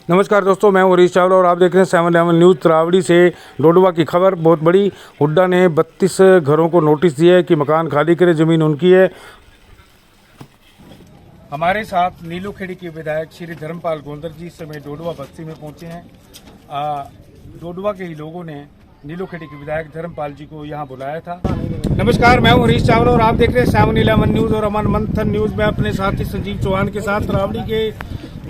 नमस्कार दोस्तों, मैं हूं हरीश चावला और आप देख रहे हैं 711 न्यूज़। तरावड़ी से डोडवा की खबर बहुत बड़ी। हुड्डा ने 32 घरों को नोटिस दिया है कि मकान खाली करे, ज़मीन उनकी है। हमारे साथ नीलोखेड़ी के विधायक श्री धर्मपाल गोंदर जी इस समय डोडवा बस्ती में पहुंचे हैं। डोडवा के ही लोगों ने नीलोखेड़ी के विधायक धर्मपाल जी को यहाँ बुलाया था। नमस्कार, मैं हूं हरीश चावला और आप देख रहे हैं 711 न्यूज़ और अमन मंथन न्यूज़ में अपने साथी संजीव चौहान के साथ। तरावड़ी के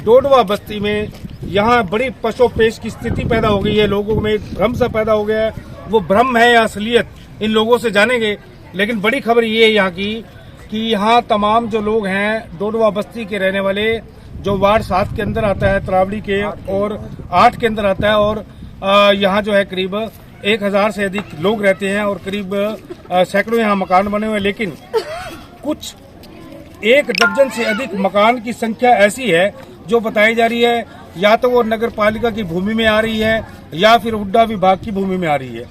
डोडवा बस्ती में यहाँ बड़ी पशोपेश की स्थिति पैदा हो गई है। लोगों में एक भ्रम सा पैदा हो गया है। वो भ्रम है या असलियत, इन लोगों से जानेंगे। लेकिन बड़ी खबर ये है यहाँ की कि यहाँ तमाम जो लोग हैं डोडवा बस्ती के रहने वाले, जो वार्ड 7 के अंदर आता है तरावड़ी के और 8 के अंदर आता है, और यहाँ जो है करीब 1000 से अधिक लोग रहते हैं और करीब सैकड़ों यहाँ मकान बने हुए हैं। लेकिन कुछ 1 दर्जन से अधिक मकान की संख्या ऐसी है जो बताई जा रही है या तो वो नगर पालिका की भूमि में आ रही है या फिर हुड्डा विभाग की भूमि में आ रही है।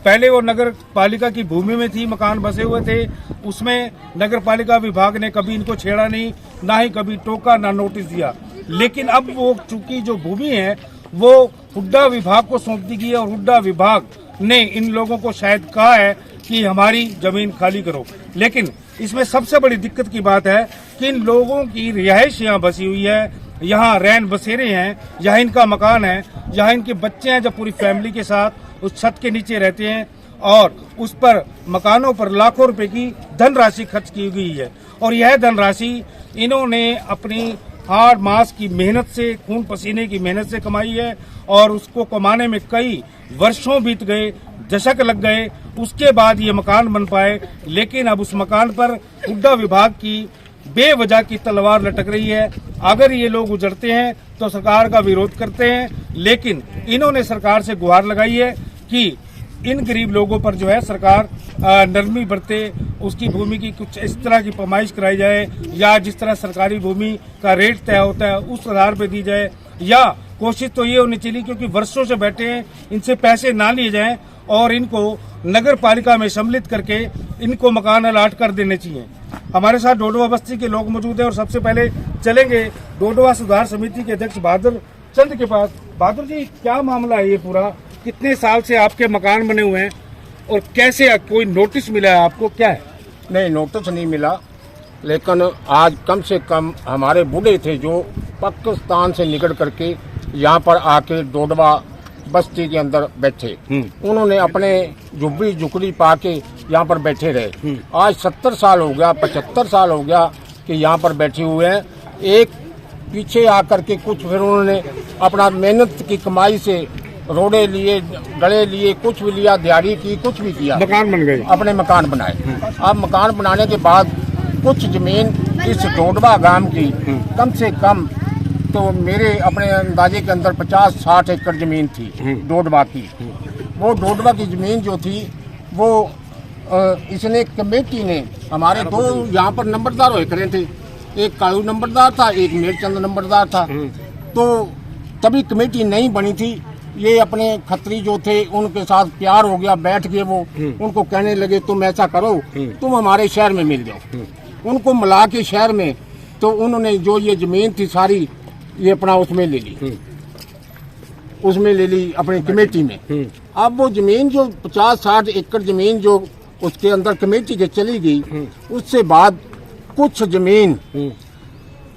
पहले वो नगर पालिका की भूमि में थी, मकान बसे हुए थे, उसमें नगर पालिका विभाग ने कभी इनको छेड़ा नहीं, ना ही कभी टोका, ना नोटिस दिया। लेकिन अब वो चूंकि जो भूमि है वो हुड्डा विभाग को सौंप दी गई है और हुड्डा विभाग ने इन लोगों को शायद कहा है कि हमारी जमीन खाली करो। लेकिन इसमें सबसे बड़ी दिक्कत की बात है कि इन लोगों की रिहाइश यहाँ बसी हुई है, यहाँ रैन बसेरे हैं, यहाँ इनका मकान है, यहाँ इनके बच्चे हैं जो पूरी फैमिली के साथ उस छत के नीचे रहते हैं और उस पर मकानों पर लाखों रुपए की धनराशि खर्च की गई है। और यह धनराशि इन्होंने अपनी हाड़ मास की मेहनत से, खून पसीने की मेहनत से कमाई है और उसको कमाने में कई वर्षों बीत गए, दशक लग गए, उसके बाद ये मकान बन पाए। लेकिन अब उस मकान पर हुड्डा विभाग की बेवजह की तलवार लटक रही है। अगर ये लोग उजड़ते हैं तो सरकार का विरोध करते हैं, लेकिन इन्होंने सरकार से गुहार लगाई है कि इन गरीब लोगों पर जो है सरकार नरमी बरते, उसकी भूमि की कुछ इस तरह की पैमाइश कराई जाए या जिस तरह सरकारी भूमि का रेट तय होता है उस आधार पर दी जाए। या कोशिश तो ये होनी चाहिए क्योंकि वर्षों से बैठे हैं, इनसे पैसे ना लिए जाएं और इनको नगर पालिका में सम्मिलित करके इनको मकान अलाट कर देने चाहिए। हमारे साथ डोडवा बस्ती के लोग मौजूद हैं और सबसे पहले चलेंगे डोडवा सुधार समिति के अध्यक्ष बहादुर चंद के पास। बहादुर जी, क्या मामला है ये पूरा? कितने साल से आपके मकान बने हुए हैं और कैसे कोई नोटिस मिला है आपको, क्या है? नहीं, नोटिस नहीं मिला, लेकिन आज कम से कम हमारे बूढ़े थे जो पाकिस्तान से निकल करके यहाँ पर आके डोडवा बस्ती के अंदर बैठे। उन्होंने अपने झुग्गी झुकड़ी पा के यहाँ पर बैठे रहे। आज 70 साल हो गया, 75 साल हो गया कि यहाँ पर बैठे हुए हैं। एक पीछे आकर के कुछ फिर उन्होंने अपना मेहनत की कमाई से रोड़े लिए, गड़े लिए, कुछ भी लिया, दिहाड़ी की, कुछ भी किया, मकान बन गए, अपने मकान बनाए। अब मकान बनाने के बाद कुछ जमीन इस डोडवा गांव की कम से कम तो मेरे अपने अंदाजे के अंदर 50-60 एकड़ जमीन थी डोडवा की। वो डोडवा की जमीन जो थी वो इसने कमेटी ने, हमारे 2 यहाँ पर नंबरदार हुए करे थे, एक कालू नंबरदार था, एक मेरचंद नंबरदार था। तो तभी कमेटी नहीं बनी थी। ये अपने खत्री जो थे उनके साथ प्यार हो गया, बैठ गए वो, उनको कहने लगे तुम ऐसा करो, तुम हमारे शहर में मिल जाओ। उनको मिला के शहर में तो उन्होंने जो ये जमीन थी सारी ये अपना उसमें ले ली, उसमें ले ली अपनी कमेटी में। अब वो जमीन जो 50-60 एकड़ जमीन जो उसके अंदर कमेटी के चली गई, उससे बाद कुछ जमीन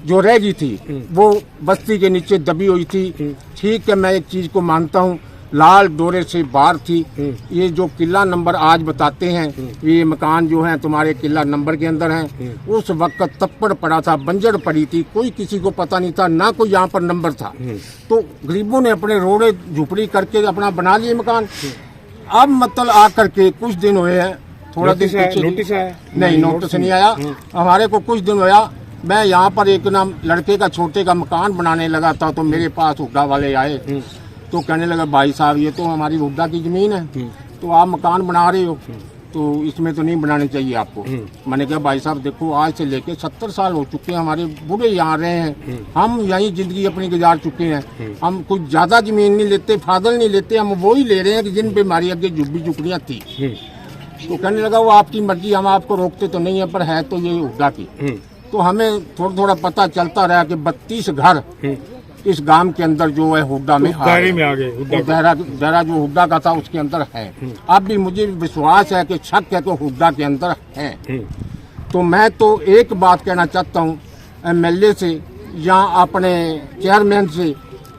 जो रह गई थी वो बस्ती के नीचे दबी हुई थी। ठीक है, मैं एक चीज को मानता हूँ, लाल डोरे से बाहर थी। ये जो किला नंबर आज बताते हैं, ये मकान जो है तुम्हारे किला नंबर के अंदर हैं, उस वक्त तप्पड़ पड़ा था, बंजर पड़ी थी, कोई किसी को पता नहीं था, ना कोई यहाँ पर नंबर था। तो गरीबों ने अपने रोड़े झुपड़ी करके अपना बना लिए मकान। अब मतलब आकर के कुछ दिन हुए हैं, थोड़ा दिन नोटिस आया? नहीं, नोटिस नहीं आया। हमारे को कुछ दिन हुआ, मैं यहाँ पर एक नाम लड़के का छोटे का मकान बनाने लगा था, तो मेरे पास हुड्डा वाले आए तो कहने लगा भाई साहब ये तो हमारी हुड्डा की जमीन है, तो आप मकान बना रहे हो तो इसमें तो नहीं बनाने चाहिए आपको। मैंने कहा भाई साहब देखो, आज से लेके 70 साल हो चुके हैं, हमारे बूढ़े यहाँ रहे हैं, हम यही जिंदगी अपनी गुजार चुके हैं, हम कुछ ज्यादा जमीन नहीं लेते, फादल नहीं लेते, हम वो ही ले रहे हैं कि जिन पे हमारी आगे झुग्गी झुकड़ियाँ थी। तो कहने लगा वो आपकी मर्जी, हम आपको रोकते तो नहीं है, पर है तो ये हुड्डा की। तो हमें थोड़ा थोड़ा पता चलता रहा कि 32 घर इस गांव के अंदर जो है हुड्डा में दायरे में आ गए, हुड्डा का। दायरा जो हुड्डा का था उसके अंदर है। अब भी मुझे विश्वास है कि शक है कि हुड्डा के अंदर है। तो मैं तो एक बात कहना चाहता हूँ MLA से या अपने चेयरमैन से,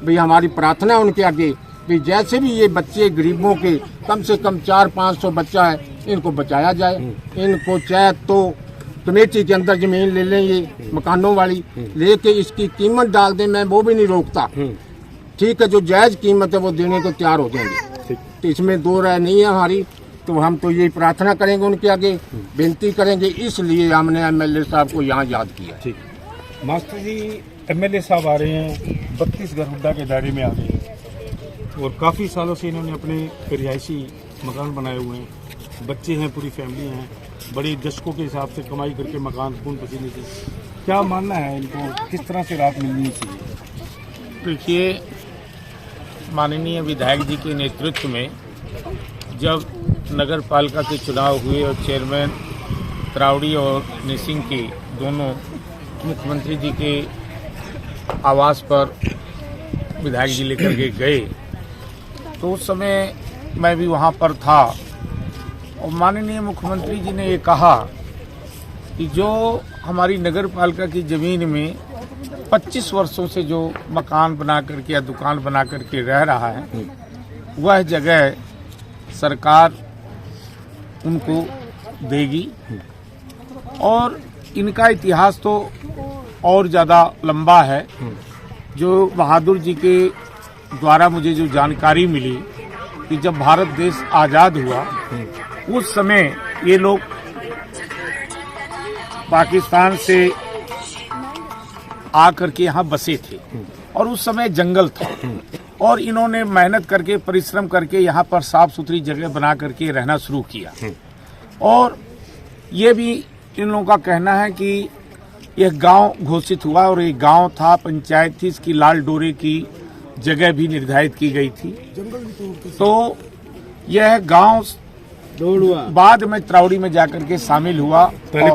भाई हमारी प्रार्थना है उनके आगे, कि जैसे भी ये बच्चे गरीबों के कम से कम 400-500 बच्चा है, इनको बचाया जाए। इनको चाहे तो कमेटी के अंदर जमीन ले लें, ये मकानों वाली लेके इसकी कीमत डाल दें, मैं वो भी नहीं रोकता। ठीक है, जो जायज़ कीमत है वो देने को तैयार हो जाएंगे। तो इसमें दो राय नहीं है हमारी। तो हम तो यही प्रार्थना करेंगे उनके आगे, बेनती करेंगे, इसलिए हमने MLA साहब को यहाँ याद किया। ठीक मास्टर जी, MLA साहब आ रहे हैं, 32 घर हुड्डा के दायरे में आ गए हैं और काफ़ी सालों से इन्होंने अपने रिहायशी मकान बनाए हुए हैं, बच्चे हैं, पूरी फैमिली हैं, बड़े दशकों के हिसाब से कमाई करके मकान खून पसीने से। क्या मानना है इनको, किस तरह से राहत मिलनी चाहिए? देखिए, माननीय विधायक जी के नेतृत्व में जब नगर पालिका के चुनाव हुए और चेयरमैन त्रावड़ी और निसिंग के दोनों मुख्यमंत्री जी के आवास पर विधायक जी लेकर के गए, तो उस समय मैं भी वहाँ पर था और माननीय मुख्यमंत्री जी ने ये कहा कि जो हमारी नगर पालिका की ज़मीन में 25 वर्षों से जो मकान बना करके या दुकान बना करके रह रहा है, वह जगह सरकार उनको देगी। और इनका इतिहास तो और ज़्यादा लंबा है। जो बहादुर जी के द्वारा मुझे जो जानकारी मिली कि जब भारत देश आज़ाद हुआ उस समय ये लोग पाकिस्तान से आकर के यहाँ बसे थे और उस समय जंगल था और इन्होंने मेहनत करके परिश्रम करके यहाँ पर साफ सुथरी जगह बना करके रहना शुरू किया। और ये भी इन लोगों का कहना है कि यह गांव घोषित हुआ और एक गांव था, पंचायत थी, इसकी लाल डोरे की जगह भी निर्धारित की गई थी। तो यह गांव बाद में त्रावड़ी में जाकर के शामिल हुआ। पहले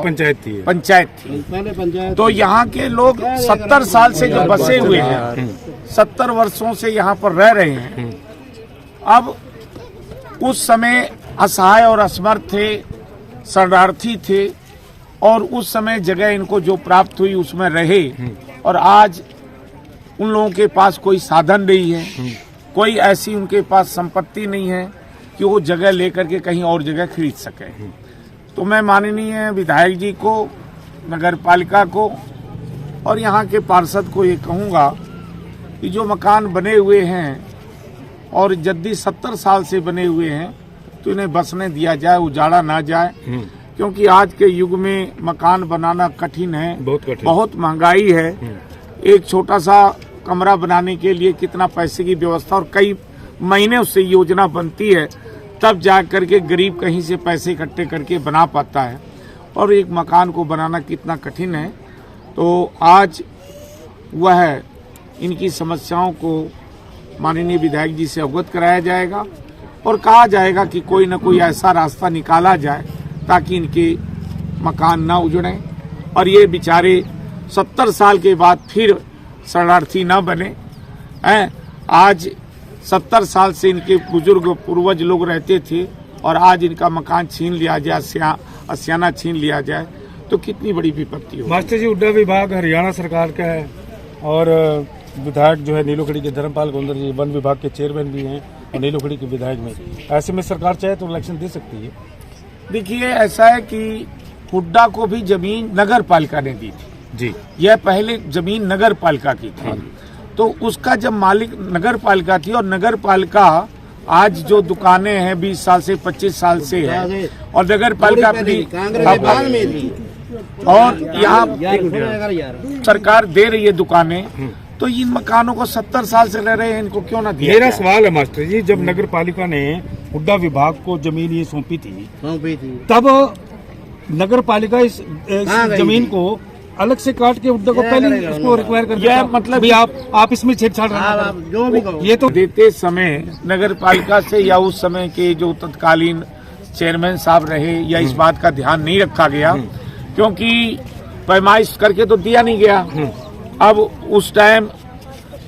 पंचायत थी। तो यहाँ के लोग 70 साल से जो बसे हुए हैं, 70 वर्षों से यहाँ पर रह रहे हैं। अब उस समय असहाय और असमर्थ थे, शरणार्थी थे और उस समय जगह इनको जो प्राप्त हुई उसमें रहे। और आज उन लोगों के पास कोई साधन नहीं है, कोई ऐसी उनके पास संपत्ति नहीं है कि वो जगह लेकर के कहीं और जगह खरीद सके। तो मैं माननीय विधायक जी को, नगर पालिका को और यहाँ के पार्षद को ये कहूँगा कि जो मकान बने हुए हैं और जद्दी 70 साल से बने हुए हैं, तो इन्हें बसने दिया जाए, उजाड़ा ना जाए। क्योंकि आज के युग में मकान बनाना कठिन है, बहुत महंगाई है। एक छोटा सा कमरा बनाने के लिए कितना पैसे की व्यवस्था और कई महीने उससे योजना बनती है, तब जा करके गरीब कहीं से पैसे इकट्ठे करके बना पाता है। और एक मकान को बनाना कितना कठिन है। तो आज वह इनकी समस्याओं को माननीय विधायक जी से अवगत कराया जाएगा और कहा जाएगा कि कोई न कोई ऐसा रास्ता निकाला जाए ताकि इनके मकान ना उजड़ें और ये बेचारे 70 साल के बाद फिर शरणार्थी न बने हैं। आज 70 साल से इनके बुजुर्ग पूर्वज लोग रहते थे और आज इनका मकान छीन लिया जाए, आशियाना छीन लिया जाए, तो कितनी बड़ी विपत्ति हो। मास्टर जी, उड्डा विभाग हरियाणा सरकार का है और विधायक जो है नीलोखेड़ी के धर्मपाल गोंदर जी वन विभाग के चेयरमैन भी हैं और नीलोखेड़ी के विधायक में, ऐसे में सरकार चाहे तो इलेक्शन दे सकती है। देखिए, ऐसा है कि हुड्डा को भी जमीन नगर पालिका ने दी थी जी। यह पहले जमीन नगर पालिका की थी। तो उसका जब मालिक नगर पालिका थी और नगर पालिका आज जो दुकानें हैं 20 साल से 25 साल से है और नगर पालिका अपनी और यहाँ सरकार दे रही है दुकानें, तो इन मकानों को 70 साल से रह रहे हैं, इनको क्यों ना दिया? मेरा सवाल है मास्टर जी, जब नगर पालिका ने हुड्डा विभाग को जमीन ये सौंपी थी तब नगर पालिका इस जमीन को अलग से काट के हुड्डा को पहले उसको रिक्वायर कर दिया, मतलब आप इसमें छेड़छाड़ जो भी ये तो देते समय नगर पालिका से या उस समय के जो तत्कालीन चेयरमैन साहब रहे या इस बात का ध्यान नहीं रखा गया, क्योंकि पैमाइश करके तो दिया नहीं गया। अब उस टाइम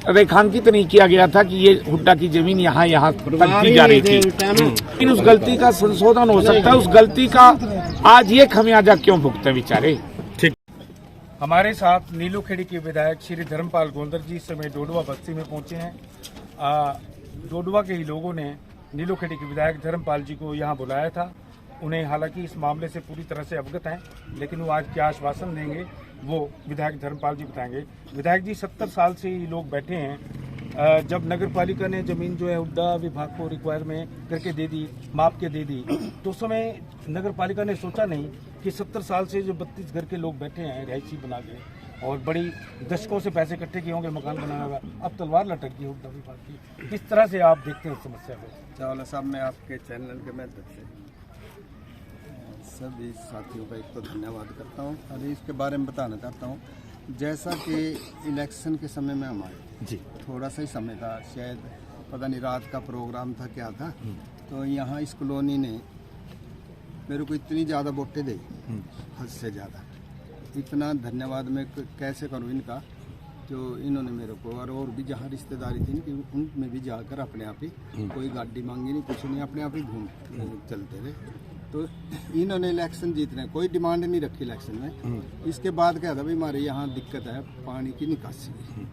रेखांकित नहीं किया गया था कि ये हुड्डा की जमीन यहाँ तक दी जा रही थी। लेकिन उस गलती का संशोधन हो सकता है। उस गलती का आज ये खमियाजा क्यों भुगते बेचारे। हमारे साथ नीलोखेड़ी के विधायक श्री धर्मपाल गोंदर जी इस समय डोडवा बस्ती में पहुंचे हैं। डोडवा के ही लोगों ने नीलोखेड़ी के विधायक धर्मपाल जी को यहां बुलाया था। उन्हें हालांकि इस मामले से पूरी तरह से अवगत हैं, लेकिन वो आज क्या आश्वासन देंगे वो विधायक धर्मपाल जी बताएंगे। विधायक जी, 70 साल से ये लोग बैठे हैं। जब नगर पालिका ने जमीन जो है हुड्डा विभाग को रिक्वायर में करके दे दी, माप के दे दी, तो उस समय नगर पालिका ने सोचा नहीं कि 70 साल से जो 32 घर के लोग बैठे हैं रिहायशी बना के और बड़ी दशकों से पैसे इकट्ठे किए होंगे, मकान बनाया होगा, अब तलवार लटक गई हुड्डा विभाग की। किस तरह से आप देखते हैं इस समस्या को? चावला साहब, मैं आपके चैनल के माध्यम से सभी साथियों का एक तो धन्यवाद करता हूं और इसके बारे में बताना चाहता हूं। जैसा कि इलेक्शन के समय में हमारे जी थोड़ा सा ही समय था, शायद पता नहीं रात का प्रोग्राम था क्या था, तो यहाँ इस कॉलोनी ने मेरे को इतनी ज़्यादा वोटें दी, हद से ज़्यादा। इतना धन्यवाद मैं कैसे करूँ इनका, जो इन्होंने मेरे को और भी जहाँ रिश्तेदारी थी कि उनमें भी जाकर अपने आप ही कोई गाड़ी मांगी नहीं, कुछ नहीं, अपने आप ही घूम चलते रहे। तो इन्होंने इलेक्शन जीतने कोई डिमांड नहीं रखी इलेक्शन में। इसके बाद क्या था भाई, हमारे यहाँ दिक्कत है पानी की निकासी की,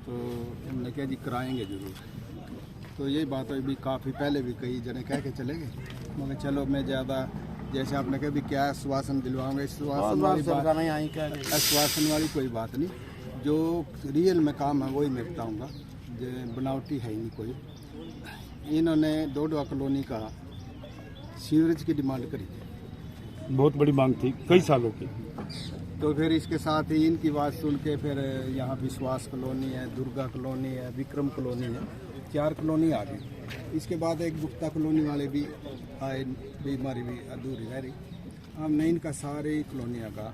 तो हमने क्या जी कराएंगे जरूर। तो यही बात है भी, काफ़ी पहले भी कई जने कह के चले गए, मगर चलो मैं ज़्यादा जैसे आपने कहा भी क्या आश्वासन दिलवाऊंगा, आश्वासन वाली कोई बात नहीं। जो रियल में काम है वही मैं बताऊँगा, जो बनावटी है ही नहीं कोई। इन्होंने डोडवा कॉलोनी का सीवरेज की डिमांड करी थी, बहुत बड़ी मांग थी कई सालों की। तो फिर इसके साथ ही इनकी बात सुन के फिर यहाँ विश्वास कॉलोनी है, दुर्गा कॉलोनी है, विक्रम कॉलोनी है, 4 कॉलोनी आ गई। इसके बाद एक गुप्ता कॉलोनी वाले भी आए, बीमारी भी अधूरी रह रही। हमने इनका सारे कॉलोनियों का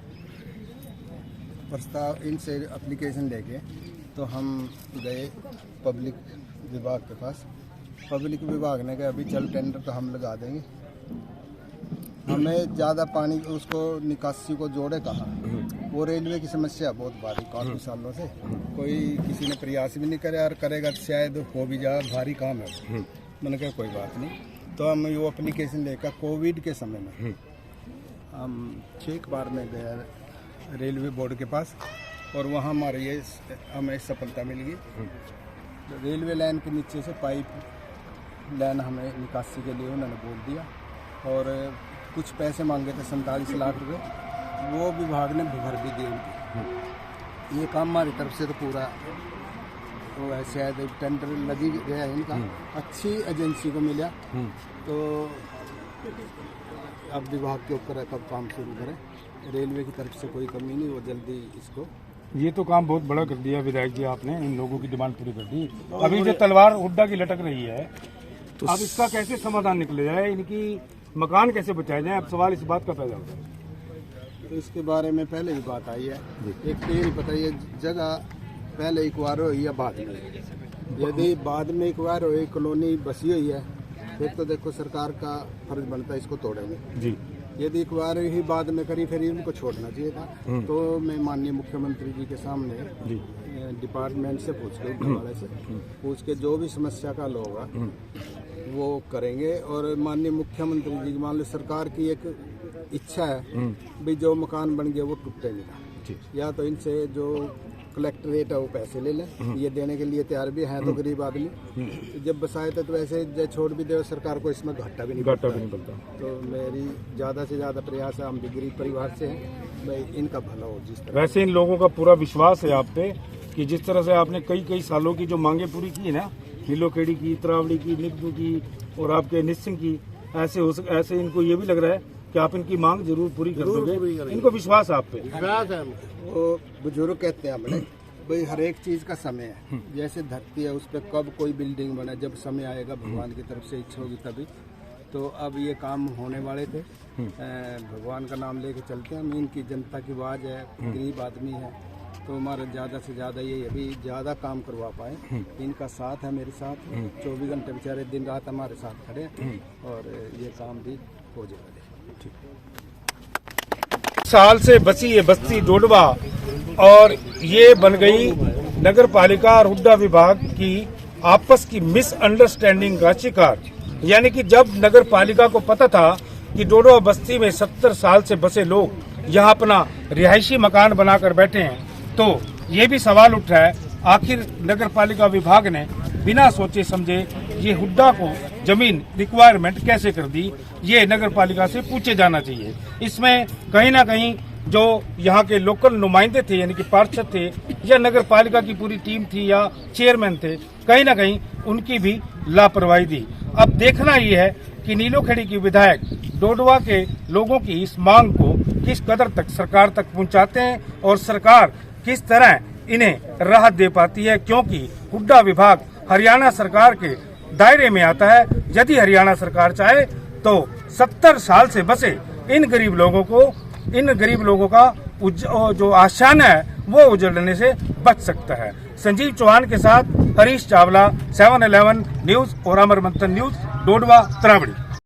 प्रस्ताव इनसे एप्लीकेशन लेके तो हम गए पब्लिक विभाग के पास। पब्लिक विभाग ने कहा अभी चल टेंडर तो हम लगा देंगे, हमें ज़्यादा पानी उसको निकासी को जोड़े कहा। वो रेलवे की समस्या बहुत भारी काफ़ी सालों से, कोई किसी ने प्रयास भी नहीं करे और करेगा तो शायद हो भी जाए, भारी काम है। मैंने कहा कोई बात नहीं, तो हम वो एप्लीकेशन लेकर कोविड के समय में हम 6 बार में गए रेलवे बोर्ड के पास और वहाँ हमारे ये हमें सफलता मिल गई। रेलवे लाइन के नीचे से पाइप लाइन हमें निकासी के लिए उन्होंने बोल दिया और कुछ पैसे मांगे थे 47 लाख रुपए, वो विभाग ने भर भी दिए उनके। ये काम हमारी तरफ से तो पूरा वो है, शायद टेंडर लगी गया है इनका, अच्छी एजेंसी को मिला। तो अब विभाग के ऊपर कब काम शुरू करें, रेलवे की तरफ से कोई कमी नहीं, वो जल्दी इसको। ये तो काम बहुत बड़ा कर दिया विधायक जी, आपने इन लोगों की डिमांड पूरी कर दी। अभी जो तलवार हुड्डा की लटक रही है, तो अब इसका कैसे समाधान निकले जाए, इनकी मकान कैसे बचाए जाए, अब सवाल इस बात का पैदा होता है। तो इसके बारे में पहले ही बात आई है, एक तो ये नहीं पता ये जगह पहले एक्वायर हुई या बाद में। यदि बाद में एक्वायर हुई कॉलोनी बसी हुई है फिर तो देखो सरकार का फर्ज बनता है इसको तोड़ेंगे जी। यदि एक्वायर ही बाद में करी फिर इनको छोड़ना चाहिए था। तो मैं माननीय मुख्यमंत्री जी के सामने डिपार्टमेंट से पूछ के वाले से पूछ के जो भी समस्या का हल होगा वो करेंगे। और माननीय मुख्यमंत्री जी मान लो सरकार की एक इच्छा है भाई जो मकान बन गया वो टूटेंगे, या तो इनसे जो कलेक्ट्रेट है वो पैसे ले लें, ये देने के लिए तैयार भी हैं तो गरीब आदमी जब बसाए थे तो वैसे छोड़ भी दे, सरकार को इसमें घाटा भी नहीं पड़ता। तो मेरी ज़्यादा से ज़्यादा प्रयास है, हम भी गरीब परिवार से हैं भाई, इनका भला हो जिस तरह। वैसे इन लोगों का पूरा विश्वास है आप पे कि जिस तरह से आपने कई सालों की जो मांगे पूरी की ना, नीलोखेड़ी की, तरावड़ी की, निब्बू की और आपके निश्चिंग की, ऐसे इनको ये भी लग रहा है कि आप इनकी मांग जरूर पूरी कर दोगे। इनको विश्वास है आप पे। वो बुजुर्ग कहते हैं हमने भाई हर एक चीज़ का समय है, जैसे धरती है उस पर कब कोई बिल्डिंग बना, जब समय आएगा भगवान की तरफ से इच्छा होगी तभी। तो अब ये काम होने वाले थे, भगवान का नाम लेके चलते हैं हम। इनकी जनता की आवाज़ है, गरीब आदमी है, तो हमारा ज़्यादा से ज़्यादा ये अभी ज़्यादा काम करवा पाए। इनका साथ है, मेरे साथ 24 घंटे बेचारे दिन रात हमारे साथ खड़े और ये काम भी हो जाएगा। साल से बसी ये बस्ती डोडवा और ये बन गई नगर पालिका और हुड्डा विभाग की आपस की मिसअंडरस्टैंडिंग का शिकार। यानी कि जब नगर पालिका को पता था कि डोडवा बस्ती में 70 साल से बसे लोग यहाँ अपना रिहायशी मकान बनाकर बैठे हैं, तो ये भी सवाल उठ रहा है आखिर नगर पालिका विभाग ने बिना सोचे समझे ये हुड्डा को जमीन रिक्वायरमेंट कैसे कर दी, ये नगर पालिका से पूछे जाना चाहिए। इसमें कहीं ना कहीं जो यहाँ के लोकल नुमाइंदे थे यानी कि पार्षद थे या नगर पालिका की पूरी टीम थी या चेयरमैन थे, कहीं ना कहीं उनकी भी लापरवाही थी। अब देखना ये है कि नीलोखेड़ी की विधायक डोडवा के लोगों की इस मांग को किस कदर तक सरकार तक पहुंचाते हैं और सरकार किस तरह इन्हें राहत दे पाती है, क्योंकि हुड्डा विभाग हरियाणा सरकार के दायरे में आता है। यदि हरियाणा सरकार चाहे तो 70 साल से बसे इन गरीब लोगों का जो आशान है वो उजड़ने से बच सकता है। संजीव चौहान के साथ हरीश चावला, 7/11 न्यूज और अमर मंथन न्यूज, डोडवा, तरावड़ी।